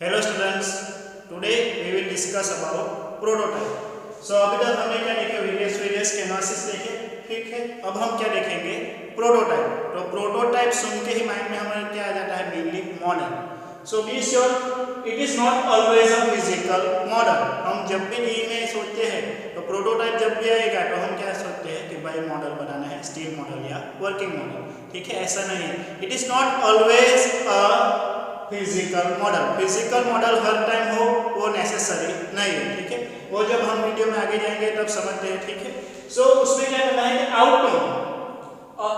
Hello students, today we will discuss about prototype. So अभी तक हमने क्या देखे, वेरियस कैनवासेस देखे, ठीक है। अब हम क्या देखेंगे, प्रोटोटाइप। तो प्रोटोटाइप सुन के ही माइंड में हमारे क्या आ जाता है, mainly model. So be sure it is not always a physical model. हम जब भी डी में सोचते हैं तो प्रोटोटाइप जब भी आएगा तो हम क्या सोचते हैं कि भाई मॉडल बनाना है, स्टील मॉडल या वर्किंग मॉडल, ठीक है। ऐसा नहीं है, it is not always a physical model. Physical model her time हो वो नेसेसरी नहीं है, ठीक है। वो जब हम वीडियो में आगे जाएंगे तब समझते हैं, ठीक है। सो उसमें क्या करना है कि आउटकम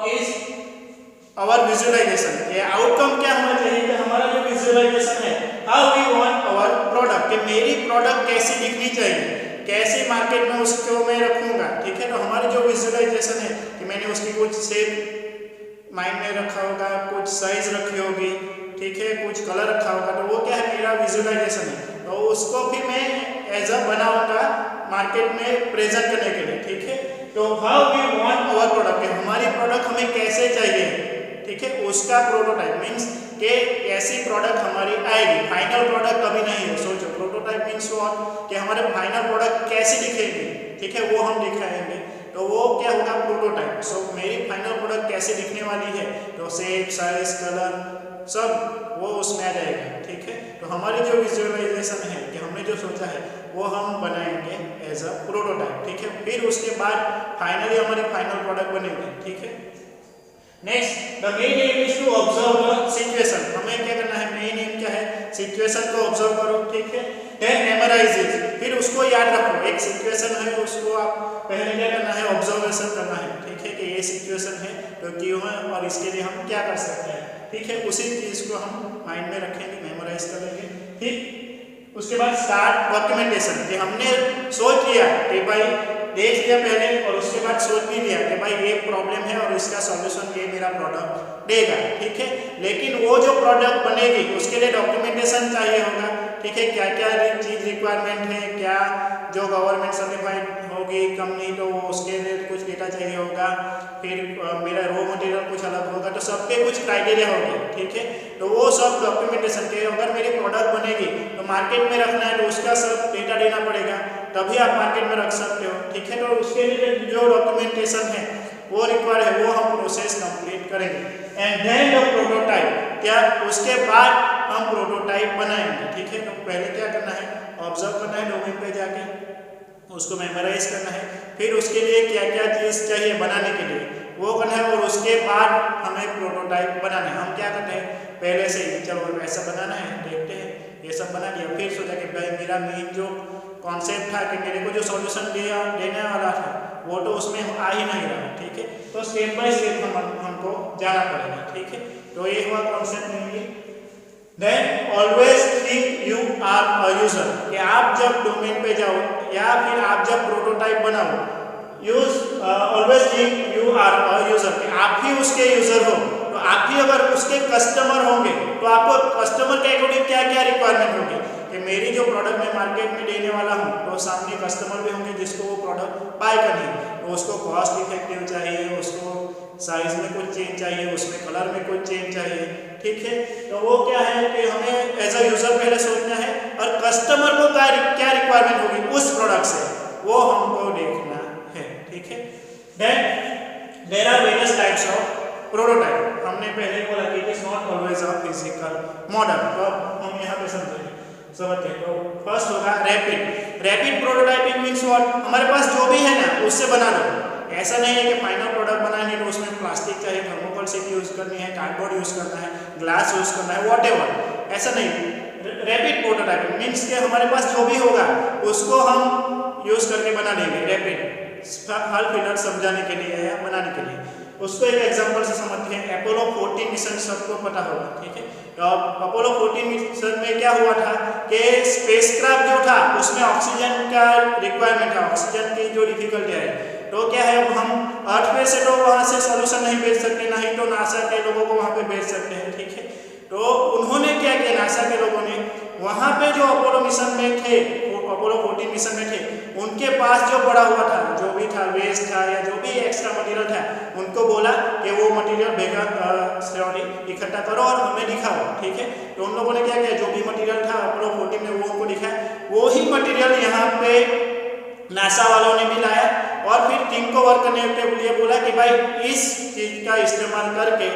इज आवर विजुअलाइजेशन। ये आउटकम क्या होना चाहिए कि हमारा जो विजुअलाइजेशन है, how we want our product, कि मेरी प्रोडक्ट कैसी दिखनी चाहिए, कैसे मार्केट में उसको मैं रखूंगा, ठीक है। तो हमारी जो विजुअलाइजेशन है कि मैंने उसकी कुछ शेप माइंड में रखा होगा, कुछ साइज रखी होगी, ठीक है, कुछ कलर रखा होगा, तो वो क्या है, मेरा विजुअलाइजेशन है। तो उसको भी मैं एज अ बनाऊंगा मार्केट में प्रेजेंट करने के लिए, ठीक है। तो how we want our product, हमारी प्रोडक्ट हमें कैसे चाहिए, ठीक है, उसका प्रोटोटाइप मीन्स कि ऐसी प्रोडक्ट हमारी आएगी। फाइनल प्रोडक्ट अभी नहीं है, सोचो। प्रोटोटाइप मीन्स व्हाट, कि हमारे फाइनल प्रोडक्ट कैसी दिखेगी, ठीक है, वो हम दिखाएंगे। तो वो क्या होगा, प्रोटोटाइप। सो मेरी फाइनल प्रोडक्ट कैसे दिखने वाली है, तो शेप, साइज, कलर सब वो उसमें आ जाएगा, ठीक है। तो हमारी जो विजुअलाइजेशन है कि हमने जो सोचा है वो हम बनाएंगे एज अ प्रोटोटाइप, ठीक है। फिर उसके बाद फाइनली हमारी फाइनल प्रोडक्ट बनेगी, ठीक है। Next, the main aim is to observe the situation. हमें क्या करना है, मेन एम क्या है, सिचुएशन को ऑब्जर्व करो, ठीक है। देन मेमोराइज इट, फिर उसको याद रखो। एक सिचुएशन है, उसको आप पहले क्या करना है, ऑब्जर्वेशन करना है, ठीक है, कि ये सिचुएशन है तो क्यों है और इसके लिए हम क्या कर सकते हैं, ठीक है। उसी चीज को हम माइंड में रखेंगे, मेमोराइज कर लेंगे। ठीक, उसके बाद स्टार्ट डॉक्यूमेंटेशन, कि हमने सोच लिया कि भाई देख लिया पहले, और उसके बाद सोच भी लिया कि भाई ये प्रॉब्लम है और इसका सॉल्यूशन ये मेरा प्रोडक्ट देगा, ठीक है। लेकिन वो जो प्रोडक्ट बनेगी उसके लिए डॉक्यूमेंटेशन चाहिए होगा, ठीक है। क्या क्या चीज रिक्वायरमेंट है, क्या जो गवर्नमेंट सर्टिफाइड होगी कंपनी, तो वो उसके लिए कुछ डेटा चाहिए होगा। फिर मेरा रॉ मटेरियल कुछ अलग होगा, तो सबके कुछ क्राइटेरिया होंगे, ठीक है। तो वो सब डॉक्यूमेंटेशन के, अगर मेरी प्रोडक्ट बनेगी तो मार्केट में रखना है तो उसका सब डेटा देना पड़ेगा, तभी आप मार्केट में रख सकते हो, ठीक है। तो उसके लिए जो डॉक्यूमेंटेशन है वो रिक्वायर है, वो हम प्रोसेस कंप्लीट करेंगे। एंड देन द प्रोटोटाइप, क्या उसके बाद हम प्रोटोटाइप बनाएंगे, ठीक है। तो पहले क्या करना है, ऑब्जर्व करना है डोमेन पे जाके, उसको मेमोराइज करना है। फिर उसके लिए क्या क्या चीज़ चाहिए बनाने के लिए वो करना है, और उसके बाद हमें प्रोटोटाइप बनाना है। हम क्या करते हैं, पहले से ही चलो ऐसा बनाना है, देखते हैं, ये सब बना दिया। फिर सोचा कि भाई मेरा मेन जो कॉन्सेप्ट था कि मेरे को जो सॉल्यूशन देने वाला था वो तो उसमें आ ही नहीं रहा, ठीक है। तो स्टेप बाय स्टेप हमको जाना पड़ेगा, ठीक है। तो ये हुआ concept mainly. Then always think you are a user, कि आप जब डोमेन पे जाओ या फिर आप जब प्रोटोटाइप बनाओ, use always think you are a user, कि आप ही उसके यूजर हो। तो आप ही अगर उसके कस्टमर होंगे तो आपको कस्टमर के अकॉर्डिंग क्या क्या रिक्वायरमेंट होगी, कि मेरी जो प्रोडक्ट मैं मार्केट में देने वाला हूँ तो सामने कस्टमर भी होंगे जिसको वो प्रोडक्ट बाय करनी है। तो उसको कॉस्ट इफेक्टिव चाहिए, उसको साइज में कुछ चेंज चाहिए, उसमें कलर में कुछ चेंज चाहिए, ठीक है। तो वो क्या है कि हमें एज अ यूजर पहले सोचना है, और कस्टमर को क्या रिक्वायरमेंट होगी उस प्रोडक्ट से वो हमको देखना है, ठीक है। Then there are various types of prototype. हमने पहले बोला कि it is not always a physical model. तो अब हम यहाँ पे समझते हैं। तो फर्स्ट होगा रैपिड प्रोटोटाइपिंग मीन्स व्हाट, हमारे पास जो भी है ना उससे बना लो। ऐसा नहीं है कि फाइनल प्रोडक्ट बनानी है तो उसमें प्लास्टिक चाहिए, थर्मोकोल शीट यूज करनी है, कार्डबोर्ड यूज करना है, ग्लास यूज करना है, व्हाटएवर, ऐसा नहीं। रैपिड प्रोटोटाइपिंग मीन्स कि हमारे पास जो भी होगा उसको हम यूज करके बना लेंगे। रैपिड हल फिलर समझाने के लिए या बनाने के लिए, उसको एक एग्जांपल से समझते हैं। अपोलो 14 मिशन सबको पता होगा, ठीक है। तो अपोलो 14 मिशन में क्या हुआ था कि स्पेसक्राफ्ट जो था उसमें ऑक्सीजन का रिक्वायरमेंट था, ऑक्सीजन की जो डिफिकल्टी है। तो क्या है, अब हम अर्थ पे से तो वहाँ से सॉल्यूशन नहीं भेज सकते, नहीं तो नासा के लोगों को वहाँ पे भेज सकते हैं, ठीक है। तो उन्होंने क्या किया, नासा के लोगों ने वहाँ पे जो अपोलो मिशन में थे, अपोलो 14 मिशन में थे, उनके पास जो पड़ा हुआ था, जो भी था वेस्ट था या जो भी एक्स्ट्रा मटेरियल था, उनको बोला कि वो मटेरियल इकट्ठा करो और हमें दिखाओ, ठीक है। तो उन लोगों ने क्या किया, जो भी मटेरियल था अपोलो 14 में वो उनको दिखाया, वो ही मटेरियल यहाँ पे नासा वालों ने भी लाया और फिर टीम को वर्क करने के लिए बोला कि भाई इस चीज का इस्तेमाल करके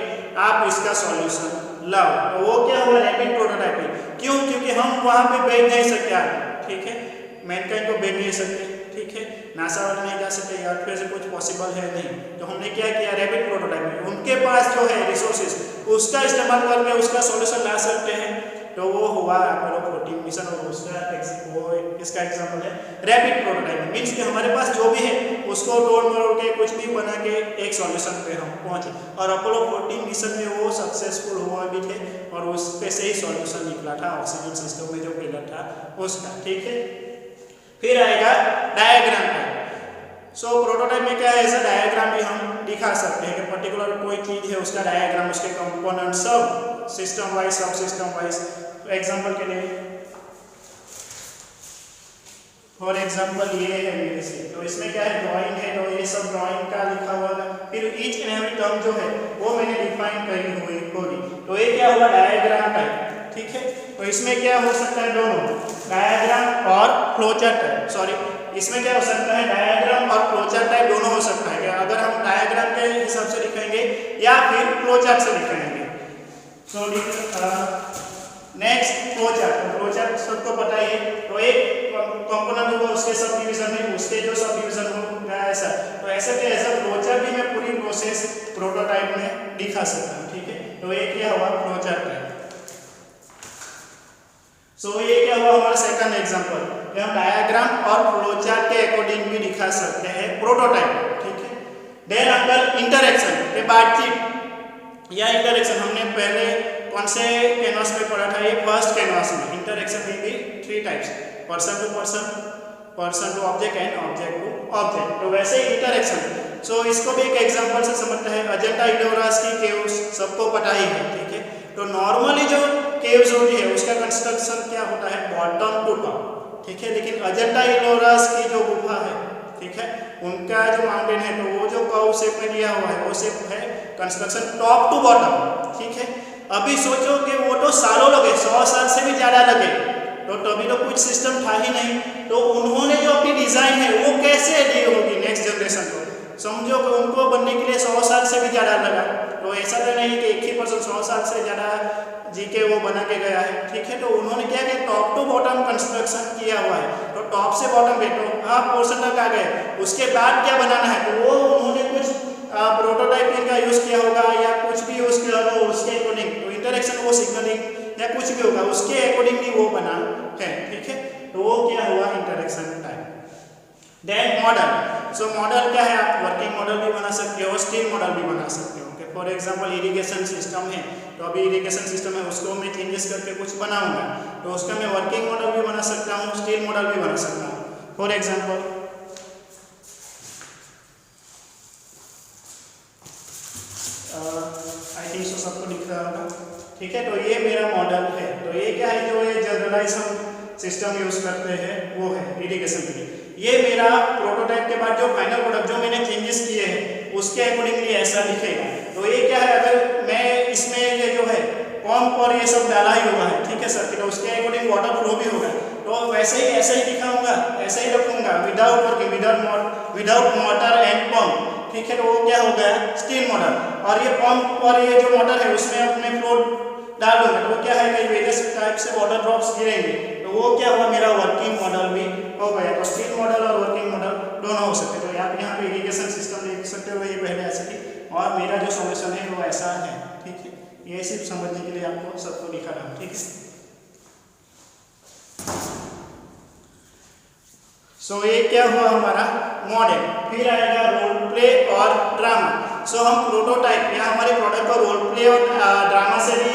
आप इसका सॉल्यूशन लाओ। तो वो क्या हुआ, रैपिड प्रोटोटाइपिंग। क्यों? क्योंकि हम वहाँ पे भेज नहीं सकते आगे, ठीक है, मैनकाइंड को भेज नहीं सकते, ठीक है, नासा वाले नहीं जा सकते, अर्थ पे से कुछ पॉसिबल है नहीं। तो हमने क्या किया, रैपिड प्रोटोटाइपिंग, उनके पास जो है रिसोर्सेज उसका इस्तेमाल करके उसका सॉल्यूशन ला सकते हैं। तो वो हुआ अपोलो 14 मिशन और उसका वो इसका एग्जांपल है रैपिड प्रोटोटाइपिंग। मीन्स कि हमारे पास जो भी है उसको तोड़ मरोड़ के कुछ भी बना के एक सॉल्यूशन पे हम पहुंचे, और अपोलो 14 मिशन में वो सक्सेसफुल हुआ भी थे और उस पे से ही सॉल्यूशन निकला था ऑक्सीजन सिस्टम में जो फेलर था उसका, ठीक है। फिर आएगा डायग्राम टाइप। सो प्रोटोटाइप में क्या है, ऐसा डायग्राम भी हम दिखा सकते हैं कि पर्टिकुलर कोई चीज है उसका डायग्राम, उसके कंपोनेंट सब सिस्टम वाइज, सब सिस्टम वाइज। एग्जांपल के लिए फॉर एग्जांपल ये है मेरे से, तो इसमें क्या है, ड्राइंग है, तो ये सब ड्राइंग का लिखा हुआ है। फिर ईच एंड एवरी टर्म जो है वो मैंने डिफाइन करी हुई होगी, तो ये क्या हुआ, डायग्राम टाइप, ठीक है। तो इसमें क्या हो सकता है, दोनों डायग्राम और फ्लोचार्ट टाइप, सॉरी इसमें क्या हो सकता है, डायग्राम और फ्लोचार्ट टाइप दोनों हो सकता है। अगर हम डायग्राम के हिसाब से लिखेंगे या फिर फ्लोचार्ट से लिखेंगे। सो नेक्स्ट फ्लोचार्ट, तो फ्लोचार्ट सबको पता ही है, तो एक कंपोनेंट होगा उसके सब डिवीजन में, उसके जो सब डिवीजन होगा ऐसा, तो ऐसे के ऐसा फ्लोचार्ट भी मैं पूरी प्रोसेस प्रोटोटाइप में दिखा सकता हूँ, ठीक है। तो ये क्या हुआ, फ्लोचार्ट टाइप। सो ये क्या हुआ हमारा सेकंड एग्जांपल, हम डायग्राम और फ्लोचार्ट के अकॉर्डिंग भी दिखा सकते हैं प्रोटोटाइप, ठीक है। देन अंदर इंटरेक्शन के बातचीत या इंटरेक्शन हमने पहले कौन से कैनवास में पढ़ा था, ये फर्स्ट कैनवास में। इंटरेक्शन में भी 3 types, person to person, person to object and object to object. तो वैसे ही इंटरेक्शन, सो इसको भी एक एग्जांपल से समझते हैं। अजंता इलोरास की केव्स सबको पता ही है, ठीक है। तो नॉर्मली जो केव्स होती है उसका कंस्ट्रक्शन क्या होता है, बॉटम टू टॉप, ठीक है। लेकिन अजंता इलोरास की जो गुफा है, ठीक है, उनका जो माउंटेन है तो वो जो कर्व शेप में दिया हुआ है वो शेप है कंस्ट्रक्शन टॉप टू बॉटम, ठीक है। अभी सोचो कि वो तो सालों लगे, 100 साल से भी ज़्यादा लगे, तो तभी तो कुछ सिस्टम था ही नहीं, तो उन्होंने जो अपनी डिज़ाइन है वो कैसे दी होगी नेक्स्ट जनरेशन को। समझो कि उनको बनने के लिए 100 साल से भी ज़्यादा लगा, तो ऐसा तो नहीं कि एक ही पर्सन 100 साल से ज़्यादा जी के वो बना के गया है, ठीक है। तो उन्होंने क्या किया, टॉप टू बॉटम कंस्ट्रक्शन किया हुआ है, तो टॉप से बॉटम पे तो हाफ पोर्शन तक आ गए, उसके बाद क्या बनाना है, तो वो उन्होंने कुछ प्रोटोटाइपिंग का यूज़ किया होगा या कुछ भी यूज़ किया होगा उसके अकॉर्डिंग, तो इंटरेक्शन वो सिग्नलिंग या कुछ भी होगा उसके अकॉर्डिंगली वो बना है, ठीक है। तो वो क्या हुआ, इंटरेक्शन टाइप। देन मॉडल, सो मॉडल क्या है, आप वर्किंग मॉडल भी बना सकते हो, स्टील मॉडल भी बना सकते हो। फॉर एग्जांपल इरिगेशन सिस्टम है, तो अभी इरिगेशन सिस्टम है उसको मैं चेंजेस करके कुछ बनाऊंगा, तो उसका मैं वर्किंग मॉडल भी बना सकता हूँ, स्टील मॉडल भी बना सकता हूँ। For example I think so सबको दिख रहा होगा, ठीक है। तो ये मेरा मॉडल है, तो ये क्या है, जो ये जनरलाइज हम सिस्टम यूज करते हैं वो है इरिगेशन के लिए। ये मेरा प्रोटोटाइप के बाद जो फाइनल प्रोडक्ट जो मैंने चेंजेस किए हैं उसके अकॉर्डिंगली ऐसा दिखेगा। तो ये क्या है, अगर मैं इसमें ये जो है पंप और ये सब डाला ही हुआ है, ठीक है सर, तो उसके अकॉर्डिंग वाटर फ्लो भी होगा, तो वैसे ही ऐसे ही दिखाऊंगा, ऐसे ही रखूंगा without working, without motor and pump, ठीक है। तो वो क्या हो गया, स्टील मॉडल। और ये पंप और ये जो मोटर है उसमें अपने फ्लो डाल दूंगा, तो क्या है कि वेरियस टाइप से वाटर ड्रॉप्स गिरेंगे, तो वो क्या हुआ, मेरा वर्किंग मॉडल भी हो गया। तो स्टील मॉडल और वर्किंग मॉडल दोनों हो सकते हैं। तो आप यहाँ पे इरिगेशन सिस्टम देख सकते हो, ये पहले ऐसे थी और मेरा जो सॉल्यूशन है वो ऐसा है, ठीक है। ये सिर्फ समझने के लिए आपको सबको दिखा रहा हूँ, ठीक है। सो ये क्या हुआ हमारा मॉडल। फिर आएगा रोल प्ले और ड्रामा। सो हम प्रोटोटाइप या हमारे प्रोडक्ट को रोल प्ले और ड्रामा से भी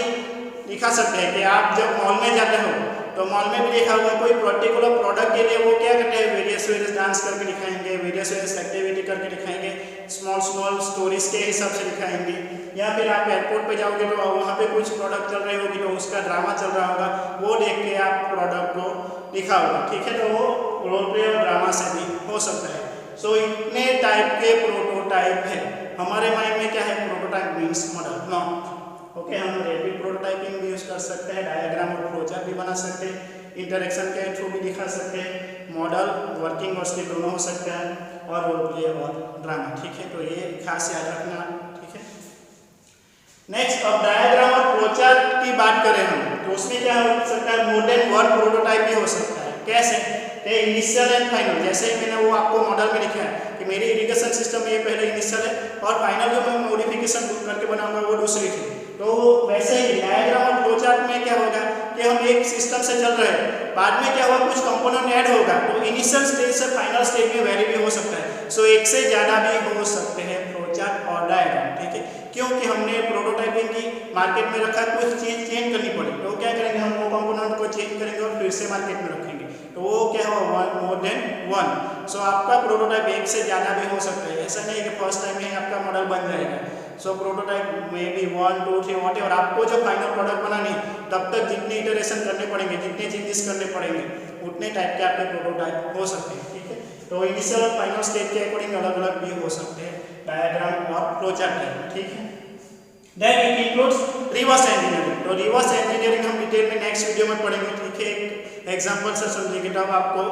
दिखा सकते हैं कि आप जब मॉल में जाते हो तो मॉल में भी देखा होगा कोई पर्टिकुलर प्रोडक्ट के लिए वो क्या करते हैं, वेरियस डांस करके दिखाएंगे, वेरियस एक्टिविटी करके दिखाएंगे, स्मॉल स्टोरीज के हिसाब से दिखाएंगे। या फिर आप एयरपोर्ट पे जाओगे तो वहाँ पे कुछ प्रोडक्ट चल रही होगी तो उसका ड्रामा चल रहा होगा, वो देख के आप प्रोडक्ट को दिखा होगा, ठीक है। तो वो रोल प्ले और ड्रामा से भी हो सकता है। सो इतने टाइप के प्रोटोटाइप है हमारे माइंड में। क्या है, prototype means model, not okay. हम रैपिड प्रोटोटाइपिंग भी यूज कर सकते हैं, डायग्राम और फ्लोचार्ट भी बना सकते हैं, इंटरेक्शन के थ्रू भी दिखा सकते हैं, मॉडल, वर्किंग और स्किल दोनों हो सकता है, और रोल प्ले और ड्रामा। ठीक है, तो ये खास याद रखना। ठीक है, नेक्स्ट अब डायग्राम और फ्लोचार्ट की बात करें हम, तो उसमें क्या हो सकता है, मोर देन वन प्रोटोटाइप भी हो सकता है। कैसे? इनिशियल एंड फाइनल, जैसे मैंने वो आपको मॉडल में लिखा है कि मेरी इरिगेशन सिस्टम में ये पहले इनिशियल है और फाइनल जो मैं मॉडिफिकेशन करके बनाऊंगा वो दूसरी थी। तो वैसे ही डायग्राम और फ्लोचार्ट में क्या होगा कि हम एक सिस्टम से चल रहे हैं, बाद में क्या होगा, कुछ कंपोनेंट ऐड होगा, तो इनिशियल स्टेज से फाइनल स्टेज में वेरी भी हो सकता है। सो एक से ज़्यादा भी हो सकते हैं फ्लोचार्ट और डायग्राम। ठीक है, क्योंकि हमने प्रोटोटाइपिंग की मार्केट में रखा, कुछ चीज़ चेंज करनी पड़ी, तो क्या करेंगे हम, वो कंपोनेंट को चेंज करेंगे और फिर से मार्केट में रखेंगे, तो वो क्या होगा, मोर देन वन। सो आपका प्रोटोटाइप एक से ज़्यादा भी हो सकता है, ऐसा नहीं कि फर्स्ट टाइम में आपका मॉडल बन जाएगा। सो प्रोटोटाइप में भी 1 2 3 व्हाटएवर, आपको जो फाइनल प्रोडक्ट बनानी तब तक जितने इटरेशन करने पड़ेंगे, जितने चेंजेस करने पड़ेंगे, उतने टाइप के आपके प्रोटोटाइप हो सकते हैं। ठीक है, तो इनिशियल और फाइनल स्टेज के अकॉर्डिंग अलग अलग भी हो सकते हैं डायग्राम और फ्लोचार्ट टाइप। ठीक है, then it includes reverse engineering. तो रिवर्स इंजीनियरिंग हम डिटेल में नेक्स्ट वीडियो में पढ़ेंगे। ठीक है, एक एग्जांपल से समझेंगे तब आपको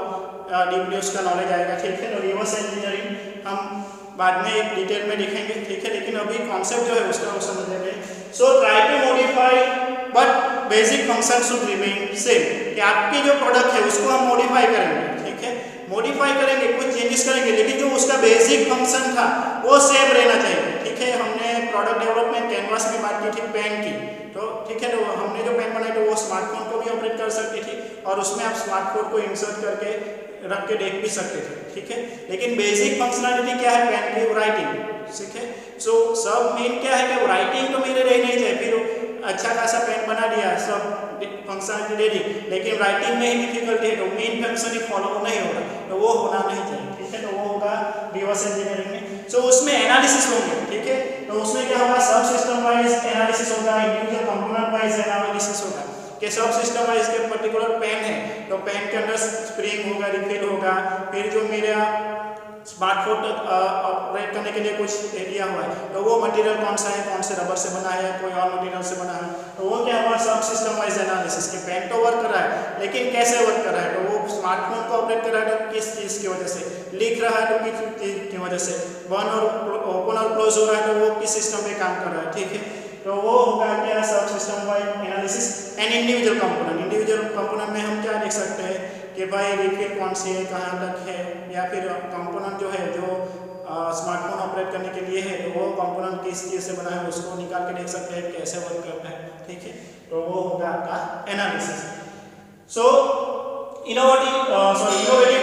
डीपली उसका नॉलेज आएगा। ठीक है, तो रिवर्स इंजीनियरिंग हम बाद में एक डिटेल में लिखेंगे। ठीक है, लेकिन अभी कॉन्सेप्ट जो है उसका वो समझ लेते हैं। So try to modify but basic function should remain same, कि आपकी जो प्रोडक्ट है उसको हम मॉडिफाई करेंगे। ठीक है, मॉडिफाई करेंगे, कुछ चेंजेस करेंगे, लेकिन जो उसका बेसिक फंक्शन था वो सेम रहना चाहिए। ठीक है, हमने प्रोडक्ट डेवलपमेंट कैनवास में बात की थी पेन की, तो ठीक है, तो हमने जो पेन बनाई तो वो स्मार्टफोन को भी ऑपरेट कर सकती थी और उसमें आप स्मार्टफोन को इंसर्ट करके रख के देख भी सकते थे। ठीक है, लेकिन बेसिक फंक्शनलिटी क्या है पेन की, राइटिंग। ठीक है, सो सब मेन क्या है कि राइटिंग तो मेरे रह नहीं चाहिए, फिर अच्छा खासा पेन बना दिया, सब फंक्शनलिटी दे दी, लेकिन राइटिंग में ही डिफिकल्टी है, तो मेन फंक्शन ही फॉलो नहीं होगा, तो वो होना नहीं चाहिए। ठीक है, तो वो होगा रिवर्स इंजीनियरिंग में। सो उसमें एनालिसिस होंगे। ठीक है, तो उसमें क्या होगा, सब सिस्टम वाइज एनालिसिस होगा, इंडिविजुअल कंपोनेंट वाइज एनालिसिस होगा कि सब सिस्टम वाइज के पर्टिकुलर पेन है तो पेन के अंदर स्प्रिंग होगा, रिफिल होगा, फिर जो मेरा स्मार्टफोन ऑपरेट करने के लिए कुछ एरिया हुआ है तो वो मटेरियल कौन सा है, कौन से रबर से बना है, कोई और मटेरियल से बना है, तो वो क्या हुआ, सब सिस्टम वाइज एनालिसिस कि पेन तो वर्क कर रहा है लेकिन कैसे वर्क कर रहा है, तो वो स्मार्टफोन को ऑपरेट कर रहा है तो किस चीज़ की वजह से, लिख रहा है तो किस चीज़ की वजह से, बंद और ओपन और क्लोज हो रहा है तो वो किस सिस्टम पे काम कर रहा है। ठीक है, तो वो होगा क्या, सब system wise analysis and individual component. Individual component में हम क्या देख सकते हैं कि भाई रिफिल कौन सी है, कहाँ तक है, या फिर कंपोनेंट जो है जो स्मार्टफोन ऑपरेट करने के लिए है तो वो कंपोनेंट किस चीज़ से बना है उसको निकाल के देख सकते हैं कैसे वर्क करता है। ठीक है, तो वो होगा आपका analysis. So innovative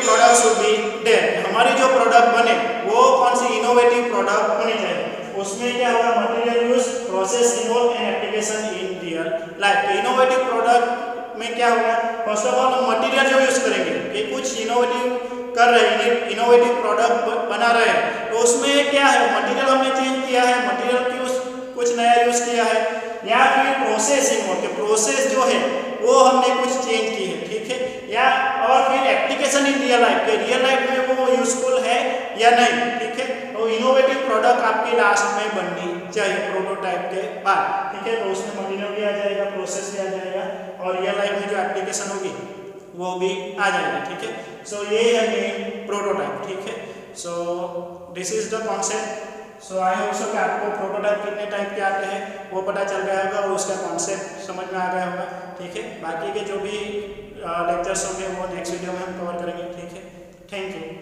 product should be there, हमारी जो प्रोडक्ट बने वो कौन सी इनोवेटिव प्रोडक्ट होनी चाहिए, उसमें क्या होगा, material use, process involve and application in real life. Innovative product में क्या होगा, फर्स्ट ऑफ ऑल हम मटेरियल जो यूज करेंगे कि कुछ इनोवेटिव कर रहे हैं, इनोवेटिव प्रोडक्ट बना रहे हैं तो उसमें क्या है, मटेरियल हमने चेंज किया है, मटेरियल की कुछ नया यूज किया है, या फिर प्रोसेस इन्वॉल्व के प्रोसेस जो है वो हमने कुछ चेंज की है। ठीक है, या और फिर एप्लीकेशन इन रियल लाइफ के रियल लाइफ में वो यूजफुल है या नहीं। ठीक है, तो इनोवेटिव प्रोडक्ट आपके लास्ट में बननी चाहिए प्रोटोटाइप के बाद। ठीक है, तो उसमें मटेरियल भी आ जाएगा, प्रोसेस भी आ जाएगा और रियल लाइफ में जो एप्लीकेशन होगी वो भी आ जाएगा। ठीक है, सो ये है मेन प्रोटोटाइप। ठीक है, so this is the concept. So I hope so कि आपको प्रोटोटाइप कितने टाइप के आते हैं वो पता चल गया होगा और उसका कॉन्सेप्ट समझ में आ गया होगा। ठीक है, बाकी के जो भी लेक्चर्स होंगे वो नेक्स्ट वीडियो में हम कवर करेंगे। ठीक है, थैंक यू।